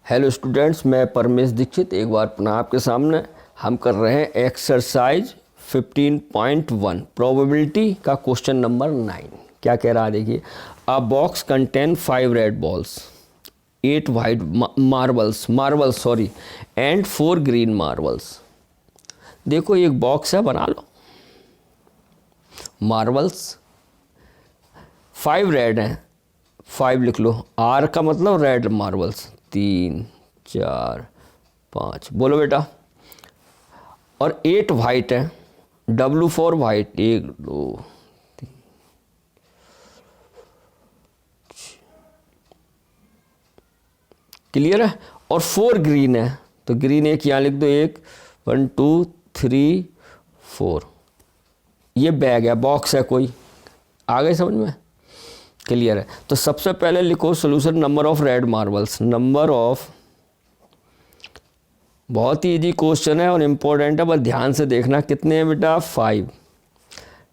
Hello students, मैं परमेश दीक्षित एक बार पुनः आपके सामने हम कर रहे हैं एक्सरसाइज 15.1 प्रोबेबिलिटी का क्वेश्चन नंबर 9। क्या कह रहा है देखिए, अ box contain 5 red balls, 8 white marbles and 4 green marbles. देखो एक बॉक्स है, बना लो। मार्बल्स 5 रेड हैं, 5 लिख लो। आर का मतलब रेड मार्बल्स 3 4 5, बोलो बेटा। और 8 वाइट है, W फॉर वाइट, 1 2 3 क्लियर है। और 4 ग्रीन है, तो ग्रीन एक यहाँ लिख दो, 1 2 3 4। ये बैग है, बॉक्स है कोई, आ गए समझ में? क्लियर है। तो सबसे पहले लिखो solution number of red marbles. Number of, बहुत ही इजी क्वेश्चन है और इम्पोर्टेंट है, बस ध्यान से देखना। कितने हैं बेटा? 5।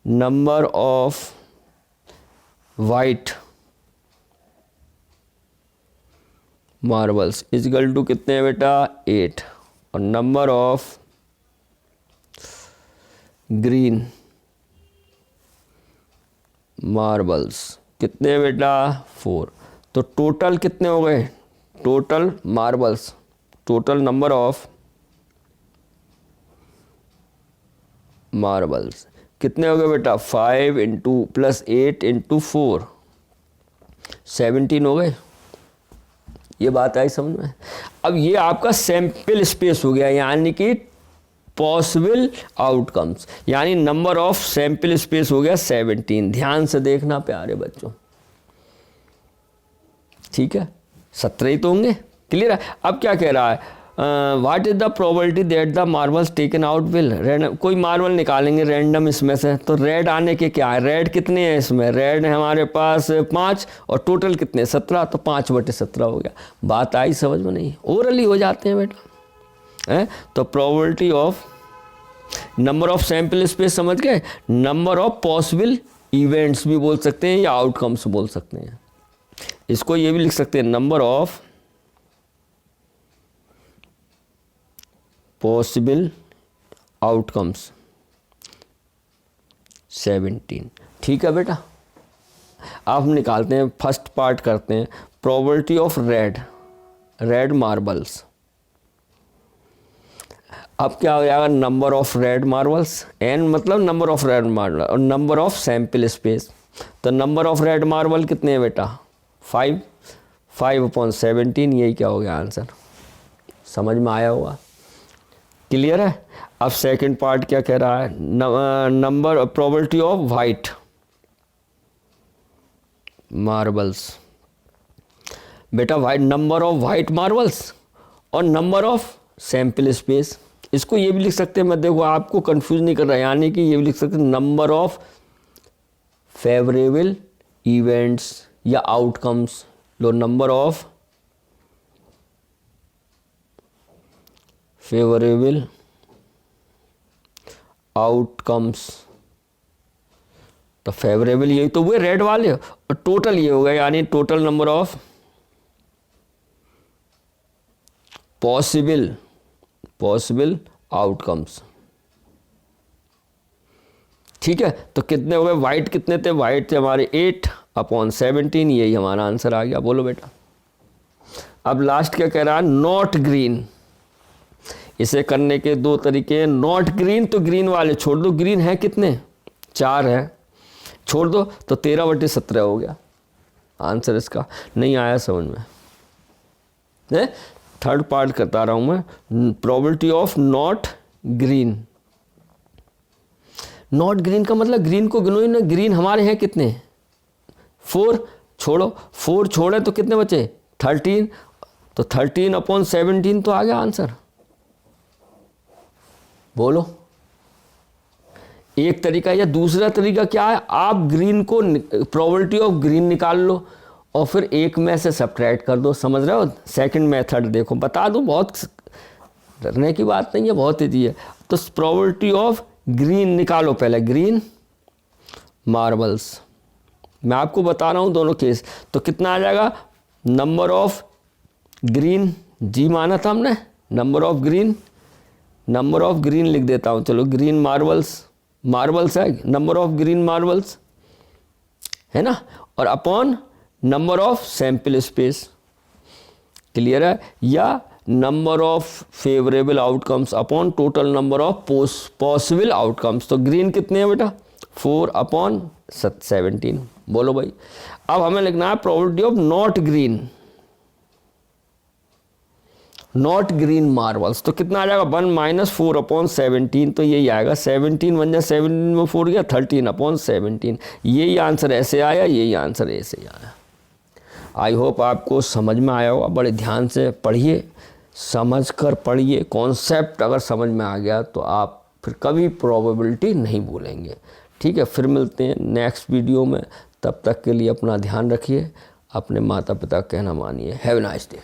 Number of white marbles is equal to कितने हैं बेटा? 8। और नंबर ऑफ ग्रीन मार्बल्स कितने हैं बेटा? 4। तो टोटल कितने हो गए? Total marbles, total number of marbles कितने हो गए बेटा? 5 इंटू प्लस 8 इंटू 4, 17 हो गए। ये बात आई समझ में? अब ये आपका सैंपल स्पेस हो गया, यानी कि पॉसिबल आउटकम्स, यानी नंबर ऑफ सैंपल स्पेस हो गया 17। ध्यान से देखना प्यारे बच्चों, ठीक है? 17 ही तो होंगे। क्लियर है। अब क्या कह रहा है? What is the probability that the marbles taken out will random. कोई मार्बल निकालेंगे रैंडम इसमें से, तो रेड आने के क्या है? रेड कितने हैं इसमें? रेड है हमारे पास 5 और टोटल कितने? 17, तो 5/17 हो गया। बात आई समझ में? नहीं, ओरली हो जाते हैं बेटा है। तो probability of number of sample space, समझ गए? नंबर ऑफ पॉसिबल इवेंट्स भी बोल सकते हैं या आउटकम्स बोल सकते हैं। इसको ये भी लिख सकते हैं, नंबर ऑफ पॉसिबल आउटकम्स 17। ठीक है बेटा। अब हम निकालते हैं, फर्स्ट पार्ट करते हैं। Probability of red marbles. अब क्या हो जाएगा? Number of red marbles, N मतलब नंबर ऑफ रेड मार्बल, और नंबर ऑफ सैंपल स्पेस। तो नंबर ऑफ रेड मार्बल कितने हैं बेटा? 5। 5/17, यही क्या हो गया आंसर? समझ में आया होगा। क्लियर है। अब सेकंड पार्ट क्या कह रहा है? Number probability of white marbles. बेटा white, number of white marbles और नंबर ऑफ सैंपल स्पेस। इसको ये भी लिख सकते हैं, मैं देखो आपको कंफ्यूज नहीं कर रहा, यानी कि ये भी लिख सकते हैं नंबर ऑफ फेवरेबल इवेंट्स या outcomes. Low, number of favourable outcomes. तो फेवरेबल यही तो हुए रेड वाले, और टोटल ये हो गया, यानी total number of possible outcomes. ठीक है। तो कितने हो गए? वाइट कितने थे? वाइट थे हमारे 8/17, यही हमारा आंसर आ गया। बोलो बेटा। अब लास्ट क्या कह रहा है? Not green. इसे करने के 2 तरीके हैं। नॉट ग्रीन, तो ग्रीन वाले छोड़ दो। ग्रीन है कितने? 4 है, छोड़ दो, तो 13/17 हो गया आंसर इसका। नहीं आया समझ में? थर्ड पार्ट करता रहा हूं मैं। Probability of not green. Not green का मतलब ग्रीन को गिनो ही ना। ग्रीन हमारे हैं कितने? 4, छोड़ो, 4 छोड़े तो कितने बचे? 13, तो 13/17 तो आ गया आंसर। बोलो। एक तरीका, या दूसरा तरीका क्या है? आप ग्रीन को, प्रोबेबिलिटी ऑफ ग्रीन निकाल लो और फिर एक में से सब्ट्रैक्ट कर दो। समझ रहे हो? सेकंड मेथड देखो, बता दो, बहुत डरने की बात नहीं है, बहुत ईजी है। तो प्रोबेबिलिटी ऑफ ग्रीन निकालो पहले, ग्रीन मार्बल्स। मैं आपको बता रहा हूँ दोनों केस। तो कितना आ जाएगा? नंबर ऑफ ग्रीन जी माना था हमने, नंबर ऑफ ग्रीन लिख देता हूँ, चलो ग्रीन मार्बल्स है, नंबर ऑफ ग्रीन मार्बल्स है ना, और upon number of sample space, clear है, या number of favourable outcomes upon total number of possible outcomes. तो ग्रीन कितने हैं बेटा 4 अपॉन 17। बोलो भाई, अब हमें लिखना है probability of not green marbles. तो कितना आ जाएगा 1 माइनस 4 अपॉन 17, तो यही आएगा 17 बन जाए 17 में 4 गया 13 अपॉन 17। यही आंसर ऐसे आया, यही आंसर ऐसे आया। आई होप आपको समझ में आया होगा। बड़े ध्यान से पढ़िए, समझ कर पढ़िए, कॉन्सेप्ट अगर समझ में आ गया तो आप फिर कभी प्रोबेबिलिटी नहीं भूलेंगे। ठीक है, फिर मिलते हैं नेक्स्ट वीडियो में। तब तक के लिए अपना ध्यान रखिए, अपने माता पिता का कहना मानिए। Have a nice day.